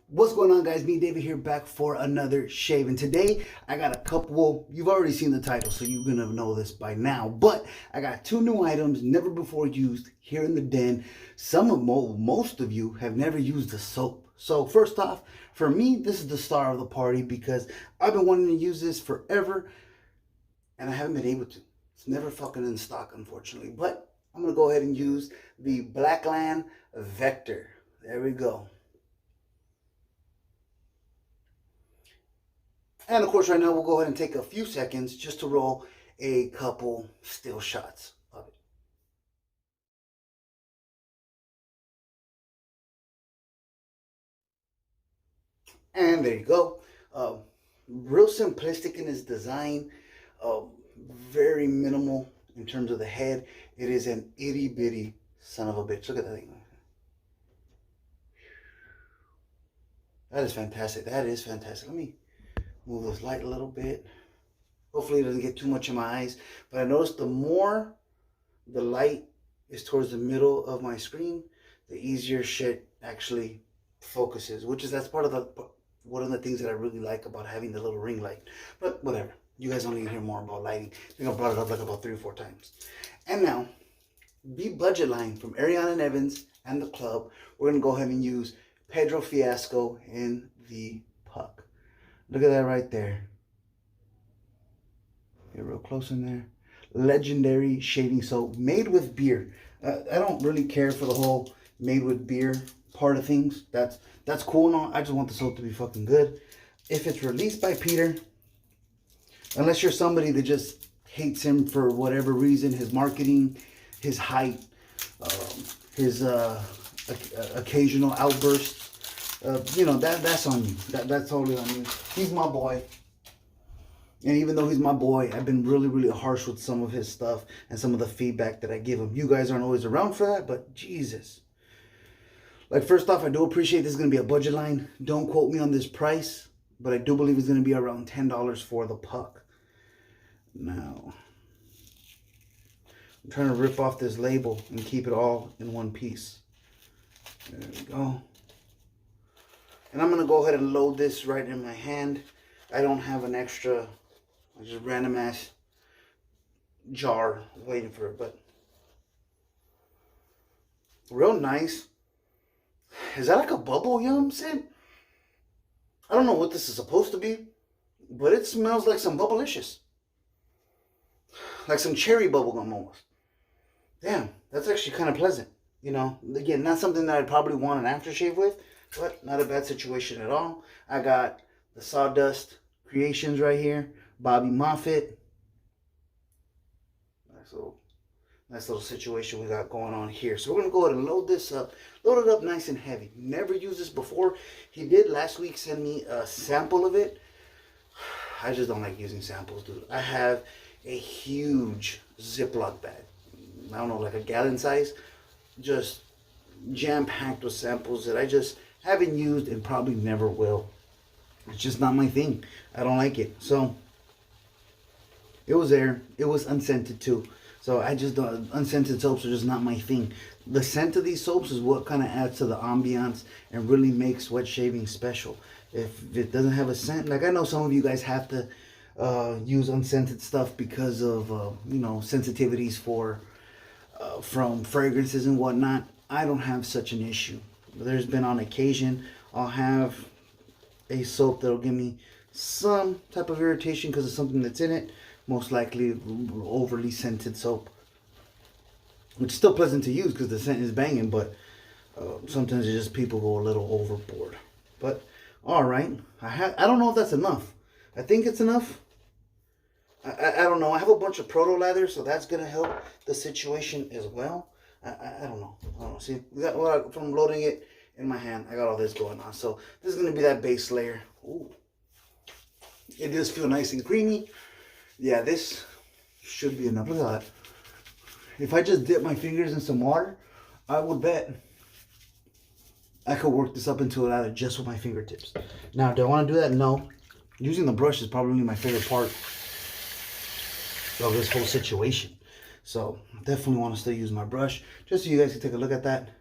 What's going on, guys? Me, David, here, back for another shave. And today I got a couple, well, you've already seen the title, so you're gonna know this by now, but I got two new items never before used here in the den. Most of you have never used the soap. So first off, for me, this is the star of the party because I've been wanting to use this forever and I haven't been able to. It's never fucking in stock, unfortunately, but I'm gonna go ahead and use the Blackland Vector. There we go. And of course, right now we'll go ahead and take a few seconds just to roll a couple still shots of it. And there you go. Real simplistic in its design. Very minimal in terms of the head. It is an itty bitty son of a bitch. Look at that thing. That is fantastic. That is fantastic. Let me move this light a little bit. Hopefully it doesn't get too much in my eyes. But I noticed the more the light is towards the middle of my screen, the easier shit actually focuses. That's part of one of the things that I really like about having the little ring light. But whatever. You guys don't need to hear more about lighting. I think I brought it up like about 3 or 4 times. And now, the budget line from Ariana and Evans and the club, we're going to go ahead and use Pedro Fiasco in the puck. Look at that right there. Get real close in there. Legendary shaving soap made with beer. I don't really care for the whole made with beer part of things. That's cool and all. I just want the soap to be fucking good. If it's released by Peter, unless you're somebody that just hates him for whatever reason, his marketing, his height, his occasional outbursts, that's on you. That's totally on you. He's my boy. And even though he's my boy, I've been really, really harsh with some of his stuff and some of the feedback that I give him. You guys aren't always around for that, but Jesus. Like, first off, I do appreciate this is going to be a budget line. Don't quote me on this price, but I do believe it's going to be around $10 for the puck. Now, I'm trying to rip off this label and keep it all in one piece. There we go. And I'm going to go ahead and load this right in my hand. I don't have an extra, just random ass jar waiting for it, but real nice. Is that like a bubble yum scent? I don't know what this is supposed to be, but it smells like some bubblicious. Like some cherry bubblegum almost. Damn, that's actually kind of pleasant. You know, again, not something that I'd probably want an aftershave with, but not a bad situation at all. I got the Sawdust Creations right here. Bobby Moffett. Nice little situation we got going on here. So we're going to go ahead and load this up. Load it up nice and heavy. Never used this before. He did last week send me a sample of it. I just don't like using samples, dude. I have a huge Ziploc bag. I don't know, like a gallon size. Just jam-packed with samples that I just haven't used and probably never will. It's just not my thing. I don't like it. So it was there. It was unscented too. So I just don't, unscented soaps are just not my thing. The scent of these soaps is what kind of adds to the ambiance and really makes wet shaving special. If it doesn't have a scent, like I know some of you guys have to use unscented stuff because of sensitivities from fragrances and whatnot. I don't have such an issue. There's been on occasion I'll have a soap that'll give me some type of irritation because of something that's in it. Most likely overly scented soap, which is still pleasant to use because the scent is banging, but sometimes it's just people go a little overboard. But all right, I don't know if that's enough. I think it's enough. I don't know. I have a bunch of proto lather, so that's gonna help the situation as well. I don't know. See, we got from loading it in my hand. I got all this going on, so this is gonna be that base layer. Ooh, it does feel nice and creamy. Yeah, this should be enough. Look at that. If I just dip my fingers in some water, I would bet I could work this up into a lather just with my fingertips. Now, do I want to do that? No. Using the brush is probably my favorite part of this whole situation. So, definitely want to still use my brush just so you guys can take a look at that.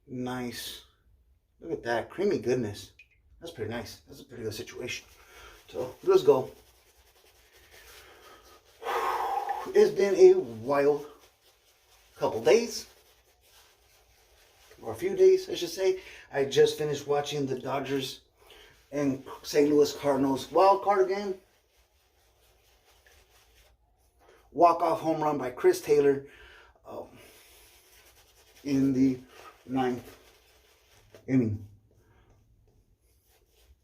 Nice Look at that creamy goodness. That's pretty nice. That's a pretty good situation. So let's go. It's been a wild couple days, or a few days, I should say. I just finished watching the Dodgers and St. Louis Cardinals wild card game. Walk-off home run by Chris Taylor in the 9th inning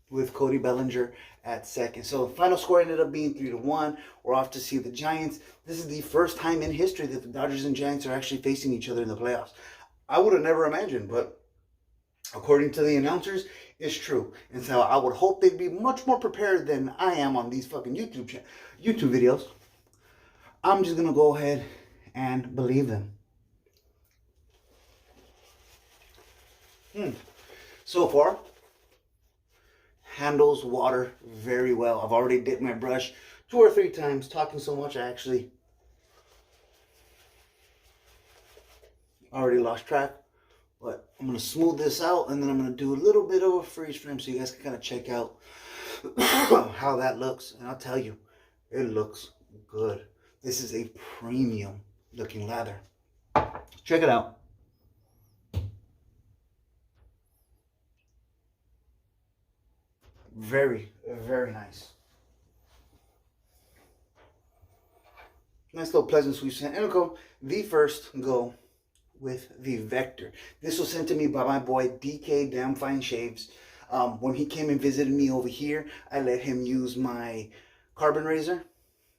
with Cody Bellinger at second. So the final score ended up being 3-1. We're off to see the Giants. This is the first time in history that the Dodgers and Giants are actually facing each other in the playoffs. I would have never imagined, but according to the announcers, it's true. And so I would hope they'd be much more prepared than I am on these fucking YouTube videos. I'm just going to go ahead and believe them. So far, handles water very well. I've already dipped my brush 2 or 3 times. Talking so much, I actually already lost track. But I'm going to smooth this out, and then I'm going to do a little bit of a freeze frame so you guys can kind of check out how that looks. And I'll tell you, it looks good. This is a premium looking lather. Check it out. Very, very nice. Nice little pleasant sweet scent. And we'll go the first go with the Vector. This was sent to me by my boy DK Damn Fine Shaves. When he came and visited me over here, I let him use my carbon razor.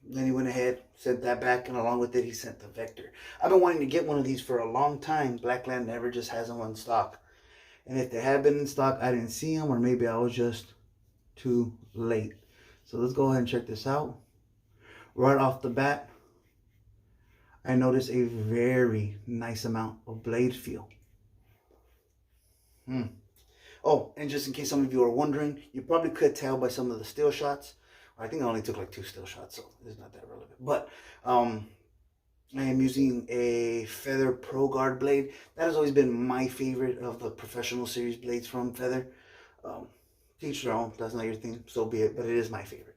Then he went ahead, sent that back, and along with it, he sent the Vector. I've been wanting to get one of these for a long time. Blackland never just has them in stock. And if they have been in stock, I didn't see them, or maybe I was just too late. So let's go ahead and check this out. Right off the bat, I notice a very nice amount of blade feel. Oh, and just in case some of you are wondering, you probably could tell by some of the still shots. I think I only took like 2 still shots, so it's not that relevant. But I am using a Feather Pro Guard blade. That has always been my favorite of the professional series blades from Feather. Teach their own. That's not your thing, so be it. But it is my favorite.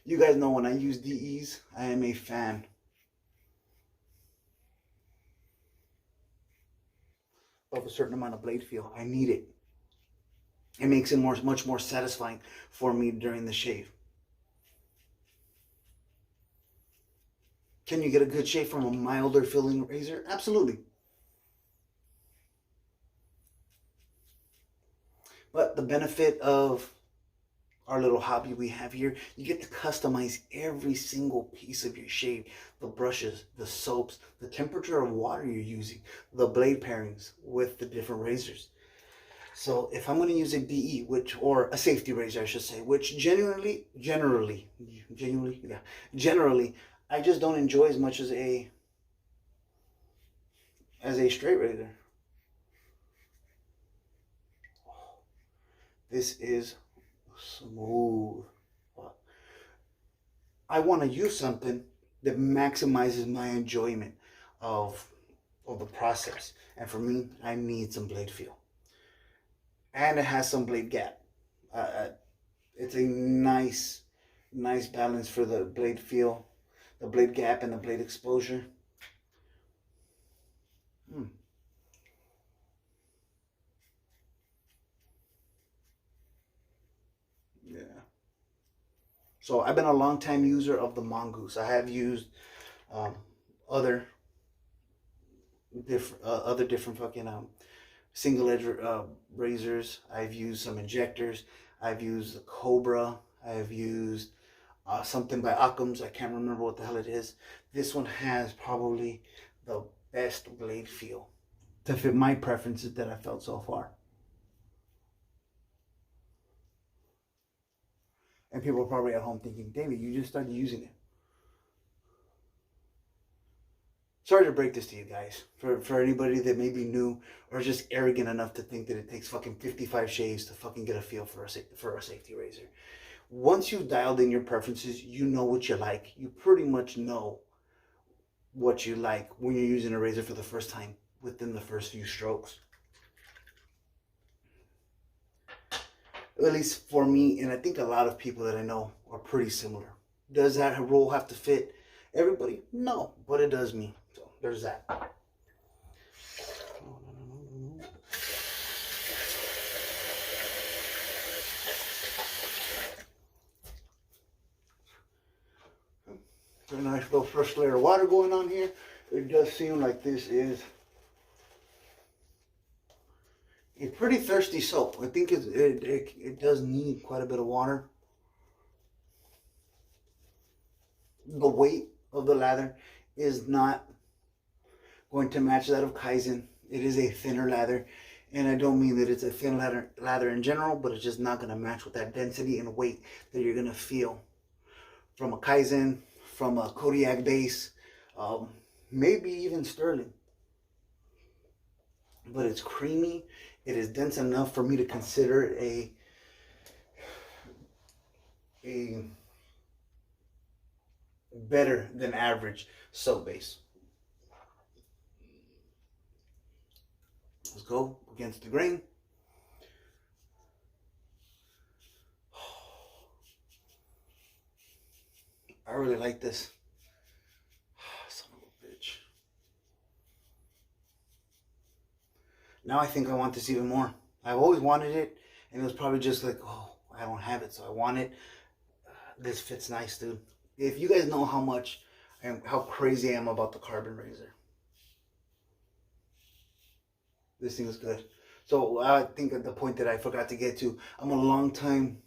You guys know when I use DEs, I am a fan of a certain amount of blade feel. I need it. It makes it much more satisfying for me during the shave. Can you get a good shave from a milder feeling razor? Absolutely. But the benefit of our little hobby we have here, you get to customize every single piece of your shave. The brushes, the soaps, the temperature of water you're using, the blade pairings with the different razors. So if I'm going to use a DE, or a safety razor, I should say, which generally, I just don't enjoy as much as a straight razor. This is smooth. I want to use something that maximizes my enjoyment of the process. And for me, I need some blade feel. And it has some blade gap. It's a nice balance for the blade feel, the blade gap, and the blade exposure. Yeah. So I've been a long time user of the Mongoose. I have used other different fucking single edge razors. I've used some injectors. I've used the Cobra. I've used something by Occam's. I can't remember what the hell it is. This one has probably the best blade feel to fit my preferences that I felt so far. And people are probably at home thinking, David, you just started using it. Sorry to break this to you guys. For anybody that may be new or just arrogant enough to think that it takes fucking 55 shaves to fucking get a feel for a safety razor. Once you've dialed in your preferences, you know what you like. You pretty much know what you like when you're using a razor for the first time. within the first few strokes. At least for me, and I think a lot of people that I know are pretty similar. Does that rule have to fit everybody? No, but it does me. So there's that. A nice little first layer of water going on here. It does seem like this is a pretty thirsty soap. I think it does need quite a bit of water. The weight of the lather is not going to match that of Kaizen. It is a thinner lather, and I don't mean that it's a thin lather in general, but it's just not going to match with that density and weight that you're going to feel from a Kaizen, from a Kodiak base, maybe even Sterling. But it's creamy. It is dense enough for me to consider it a better than average soap base. Let's go against the grain. I really like this. Son of a bitch. Now I think I want this even more. I've always wanted it, and it was probably just like, oh, I don't have it, so I want it. This fits nice, dude. If you guys know how crazy I am about the carbon razor, this thing is good. So I think at the point that I forgot to get to, I'm a long time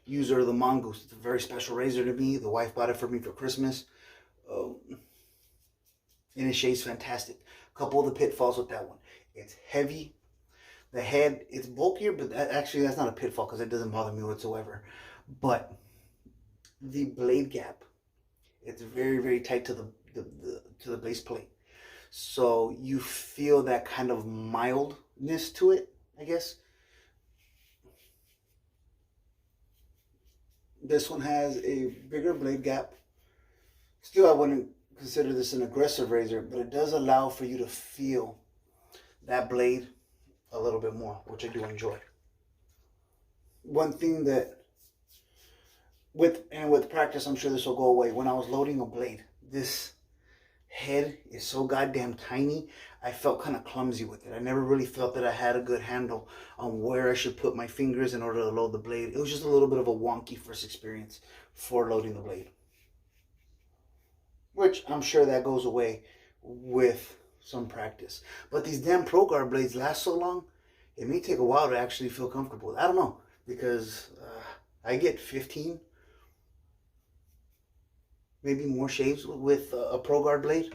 user of the Mongoose. It's a very special razor to me. The wife bought it for me for Christmas. And it shaves fantastic. A couple of the pitfalls with that one. It's heavy. The head, it's bulkier, but actually that's not a pitfall because it doesn't bother me whatsoever. But the blade gap, it's very, very tight to the base plate. So you feel that kind of mildness to it, I guess. This one has a bigger blade gap. Still, I wouldn't consider this an aggressive razor, but it does allow for you to feel that blade a little bit more, which I do enjoy. One thing that, with practice, I'm sure this will go away. When I was loading a blade, this head is so goddamn tiny, I felt kind of clumsy with it. I never really felt that I had a good handle on where I should put my fingers in order to load the blade. It was just a little bit of a wonky first experience for loading the blade, which I'm sure that goes away with some practice. But these damn ProGuard blades last so long, it may take a while to actually feel comfortable. I don't know, because I get 15, maybe more shaves with a ProGuard blade.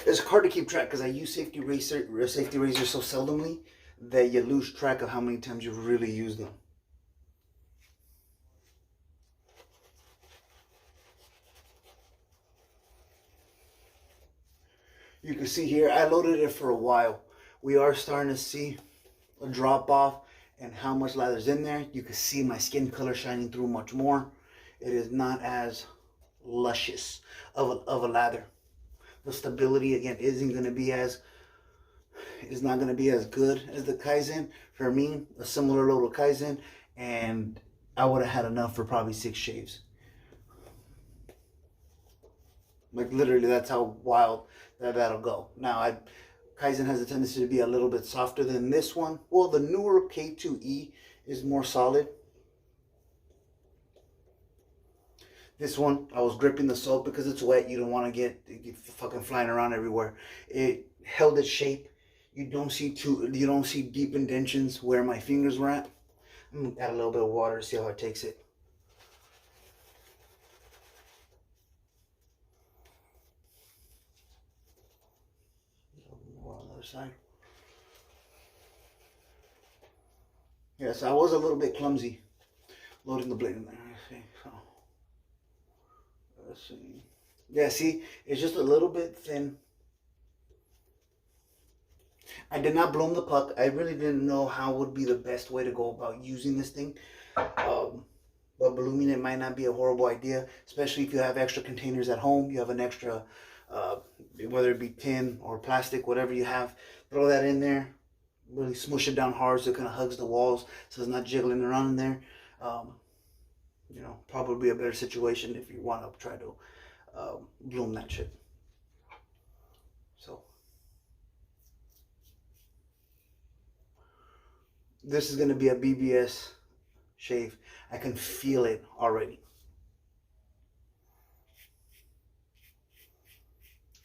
It's hard to keep track because I use safety razors so seldomly that you lose track of how many times you really use them. You can see here, I loaded it for a while. We are starting to see a drop off and how much lather's in there. You can see my skin color shining through much more. It is not as luscious of a lather. The stability, again, is not going to be as good as the Kaizen. For me, a similar load of Kaizen, and I would have had enough for probably 6 shaves. Like literally, that's how wild that'll go. Now, Kaizen has a tendency to be a little bit softer than this one. Well, the newer K2E is more solid. This one, I was gripping the soap because it's wet. You don't want to get fucking flying around everywhere. It held its shape. You don't see deep indentions where my fingers were at. I'm gonna add a little bit of water to see how it takes it. A little more on the other side. Yes, I was a little bit clumsy loading the blade in there. Let's see. Yeah, see, it's just a little bit thin. I did not bloom the puck. I really didn't know how would be the best way to go about using this thing. But blooming it might not be a horrible idea, especially if you have extra containers at home. You have an extra whether it be tin or plastic, whatever you have, throw that in there. Really smush it down hard so it kind of hugs the walls, so it's not jiggling around in there. You know, probably a better situation if you want to try to bloom that shit. So this is going to be a BBS shave. I can feel it already.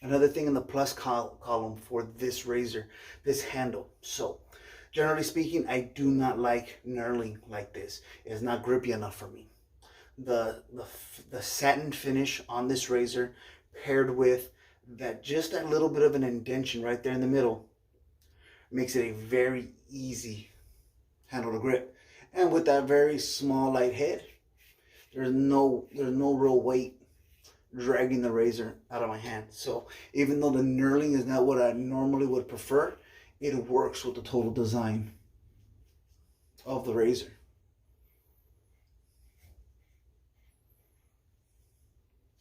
Another thing in the plus column for this razor, this handle. So, generally speaking, I do not like knurling like this. It's not grippy enough for me. The satin finish on this razor, paired with just that little bit of an indentation right there in the middle, makes it a very easy handle to grip. And with that very small light head, there's no real weight dragging the razor out of my hand. So even though the knurling is not what I normally would prefer, it works with the total design of the razor.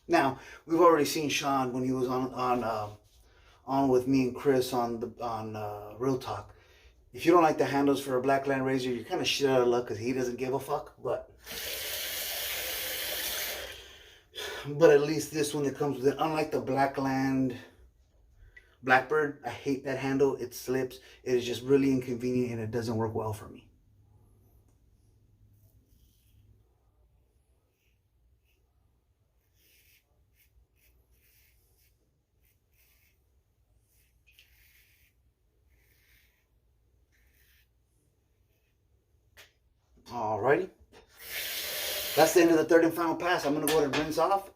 Now, we've already seen Sean when he was on with me and Chris on Real Talk. If you don't like the handles for a Blackland razor, you're kind of shit out of luck, because he doesn't give a fuck. But at least this one that comes with it, unlike the Blackland Blackbird, I hate that handle. It slips. It is just really inconvenient, and it doesn't work well for me. Alrighty. That's the end of the third and final pass. I'm going to go ahead and rinse off.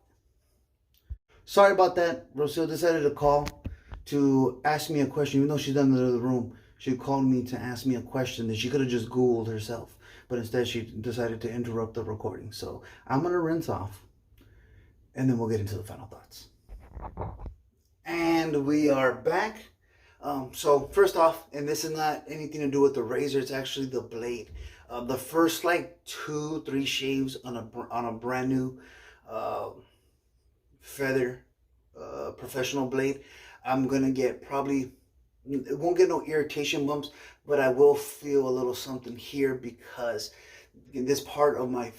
Sorry about that. Rocio decided to call to ask me a question, even though she's in the other room. She called me to ask me a question that she could have just Googled herself. But instead, she decided to interrupt the recording. So I'm going to rinse off, and then we'll get into the final thoughts. And we are back. So first off, and this is not anything to do with the razor, it's actually the blade. The first like 2-3 shaves on a brand new feather professional blade, I'm gonna get probably, it won't get no irritation bumps, but I will feel a little something here, because this part of my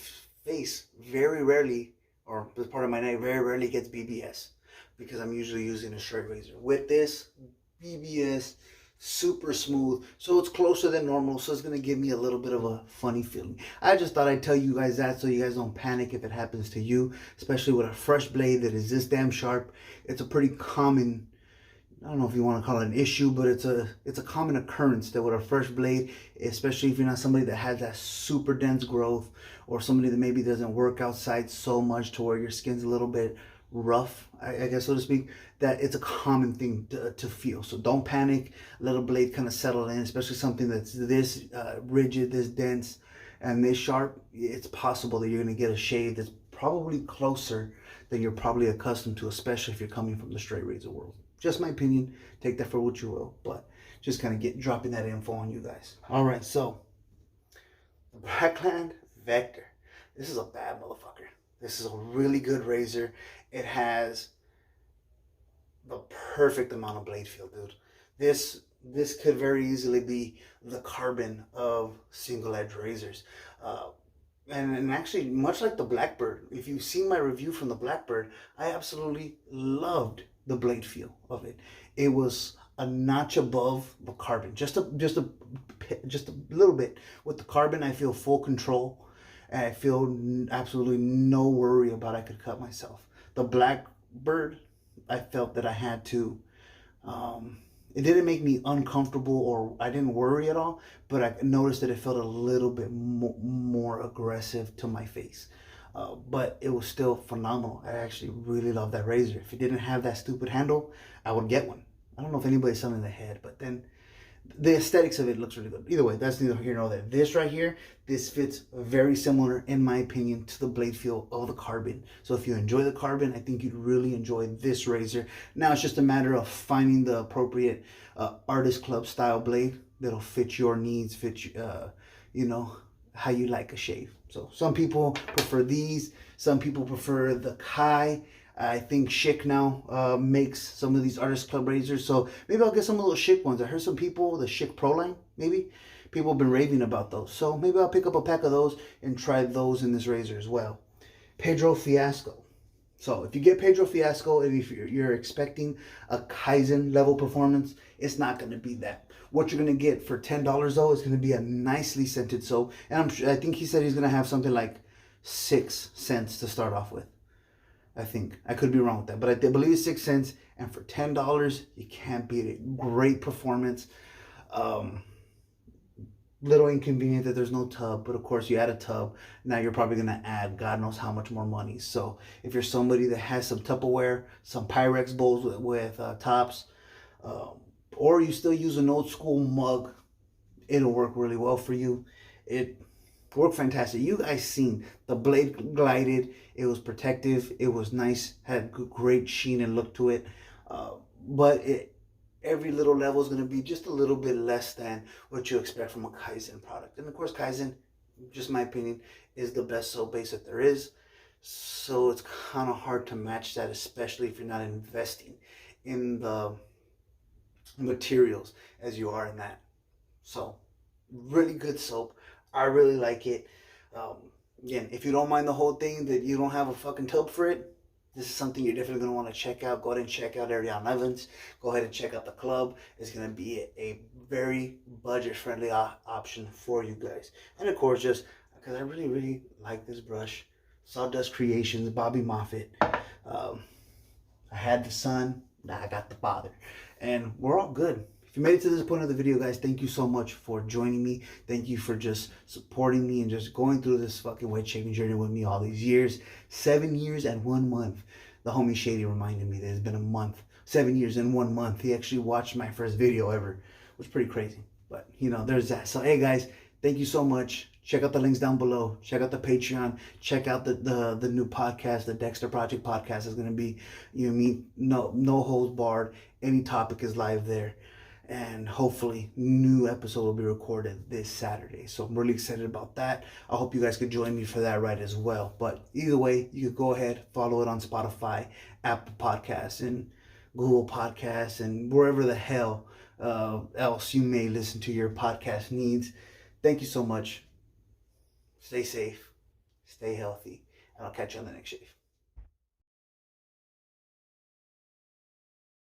face very rarely, or this part of my neck very rarely gets BBS, because I'm usually using a straight razor. With this, BBS, super smooth, so it's closer than normal, so it's going to give me a little bit of a funny feeling. I just thought I'd tell you guys that, so you guys don't panic if it happens to you, especially with a fresh blade that is this damn sharp. It's a pretty common, I don't know if you want to call it an issue, but it's a common occurrence that with a fresh blade, especially if you're not somebody that has that super dense growth, or somebody that maybe doesn't work outside so much to where your skin's a little bit rough, I guess, so to speak, that it's a common thing to feel. So don't panic. Let a blade kind of settle in, especially something that's this rigid, this dense, and this sharp. It's possible that you're going to get a shave that's probably closer than you're probably accustomed to, especially if you're coming from the straight razor world. Just my opinion. Take that for what you will, but just kind of dropping that info on you guys. All right, so the Blackland Vector. This is a bad motherfucker. This is a really good razor. It has the perfect amount of blade feel, dude. This could very easily be the carbon of single edge razors. And actually, much like the Blackbird, if you've seen my review from the Blackbird, I absolutely loved the blade feel of it. It was a notch above the carbon, just a little bit. With the carbon, I feel full control, and I feel absolutely no worry about I could cut myself. The Blackbird, I felt that I had to, it didn't make me uncomfortable, or I didn't worry at all, but I noticed that it felt a little bit more aggressive to my face. But it was still phenomenal. I actually really love that razor. If it didn't have that stupid handle, I would get one. I don't know if anybody's selling the head, but then the aesthetics of it looks really good. Either way, that's neither here nor there. This right here, this fits very similar, in my opinion, to the blade feel of the carbon. So if you enjoy the carbon, I think you'd really enjoy this razor. Now it's just a matter of finding the appropriate artist club style blade that'll fit your needs, fit you know, how you like a shave. So some people prefer these, some people prefer the Kai. I think Schick now makes some of these Artist Club razors, so maybe I'll get some of those Schick ones. I heard some people, the Schick Pro line, maybe people have been raving about those, so maybe I'll pick up a pack of those and try those in this razor as well. Pedro Fiasco. So if you get Pedro Fiasco and if you're expecting a Kaizen level performance, it's not going to be that. What you're going to get for $10 though is going to be a nicely scented soap, and I think he said he's going to have something like 6 cents to start off with. I think I could be wrong with that, but I believe it's 6 cents, and for $10 you can't beat it. Great performance. Little inconvenient that there's no tub, but of course you add a tub, now you're probably going to add God knows how much more money. So if you're somebody that has some Tupperware, some Pyrex bowls with tops, or you still use an old school mug, it'll work really well for you. It worked fantastic. You guys seen the blade glided, it was protective, it was nice, had great sheen and look to it, but every little level is going to be just a little bit less than what you expect from a Kaizen product. And of course, Kaizen, just my opinion, is the best soap base that there is. So it's kind of hard to match that, especially if you're not investing in the materials as you are in that. So really good soap. I really like it. Again, if you don't mind the whole thing that you don't have a fucking tub for it, this is something you're definitely going to want to check out. Go ahead and check out Ariane Evans. Go ahead and check out the club. It's going to be a very budget-friendly option for you guys. And of course, just because I really, really like this brush. Sawdust Creations, Bobby Moffett. I had the son, now I got the father. And we're all good. If you made it to this point of the video, guys, thank you so much for joining me. Thank you for just supporting me and just going through this fucking weight shaving journey with me all these years. 7 years and 1 month. The homie Shady reminded me that it's been a month. 7 years and 1 month. He actually watched my first video ever, which is pretty crazy. But, you know, there's that. So, hey, guys, thank you so much. Check out the links down below. Check out the Patreon. Check out the new podcast, the Dexter Project podcast. Is going to be, you know, me, no holds barred. Any topic is live there. And hopefully new episode will be recorded this Saturday. So I'm really excited about that. I hope you guys could join me for that ride as well. But either way, you could go ahead, follow it on Spotify, Apple Podcasts, and Google Podcasts, and wherever the hell else you may listen to your podcast needs. Thank you so much. Stay safe, stay healthy, and I'll catch you on the next shave.